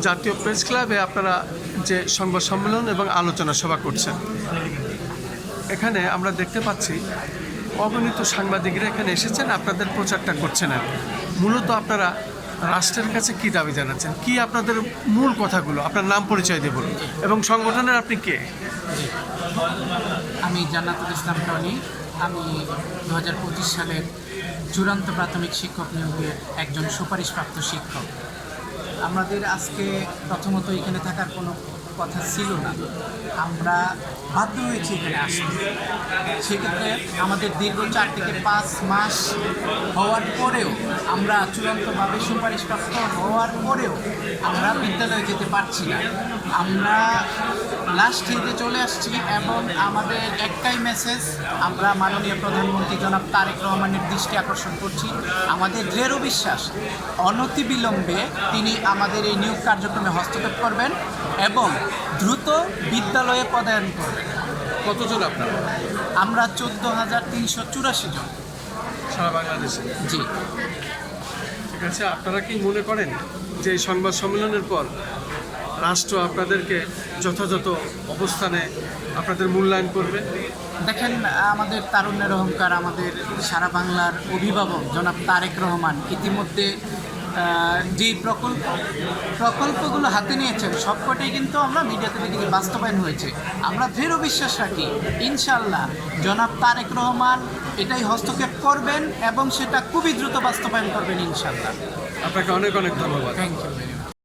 জাতীয় প্রেস ক্লাবে আপনারা যে সংবাদ সম্মেলন এবং আলোচনা সভা করছেন, এখানে আমরা দেখতে পাচ্ছি অগণিত সাংবাদিকরা এখানে এসেছেন, আপনাদের প্রচারটা করছেন। আর মূলত আপনারা রাষ্ট্রের কাছে কি দাবি জানাচ্ছেন, কি আপনাদের মূল কথাগুলো, আপনার নাম পরিচয় দিয়ে বলুন এবং সংগঠনের আপনি কে? আমি জান্নাতুল ইসলাম টনি। আমি 2025 সালের চূড়ান্ত প্রাথমিক শিক্ষক নিয়োগের একজন সুপারিশপ্রাপ্ত শিক্ষক। আমাদের আজকে প্রথমত এখানে থাকার কোনো কথা ছিল না, আমরা বাধ্য হয়েছি এখানে আসতে। সেক্ষেত্রে আমাদের দীর্ঘ 4 থেকে 5 মাস হওয়ার পরেও, আমরা চূড়ান্তভাবে সুপারিশপ্রাপ্ত হওয়ার পরেও আমরা বিদ্যালয়ে যেতে পারছি না। আমরা লাস্ট হিটে চলে আসছি এবং আমাদের একটাই মেসেজ, আমরা মাননীয় প্রধানমন্ত্রী জনাব তারেক রহমানের দৃষ্টি আকর্ষণ করছি। আমাদের দৃঢ় বিশ্বাস অনতিবিলম্বে তিনি আমাদের এই নিয়োগ কার্যক্রমে হস্তক্ষেপ করবেন এবং দ্রুত বিদ্যালয়ে পদায়ন করবেন। কতজন আপনারা? আমরা 14,384 জন সারা বাংলাদেশে। জি। ঠিক আছে, আপনারা কি মনে করেন যে এই সংবাদ সম্মেলনের পর রাষ্ট্র আপনাদেরকে যথাযথ অবস্থানে আপনাদের মূল্যায়ন করবে? দেখেন, আমাদের তারুণ্যের অহংকার, আমাদের সারা বাংলার অভিভাবক জনাব তারেক রহমান ইতিমধ্যে যে প্রকল্পগুলো হাতে নিয়েছেন সবকটাই কিন্তু আমরা মিডিয়াতে দেখি বাস্তবায়ন হয়েছে। আমরা দৃঢ় বিশ্বাস রাখি ইনশাআল্লাহ জনাব তারেক রহমান এটাই হস্তক্ষেপ করবেন এবং সেটা খুবই দ্রুত বাস্তবায়ন করবেন ইনশাআল্লাহ। আপনাকে অনেক অনেক ধন্যবাদ। Thank you.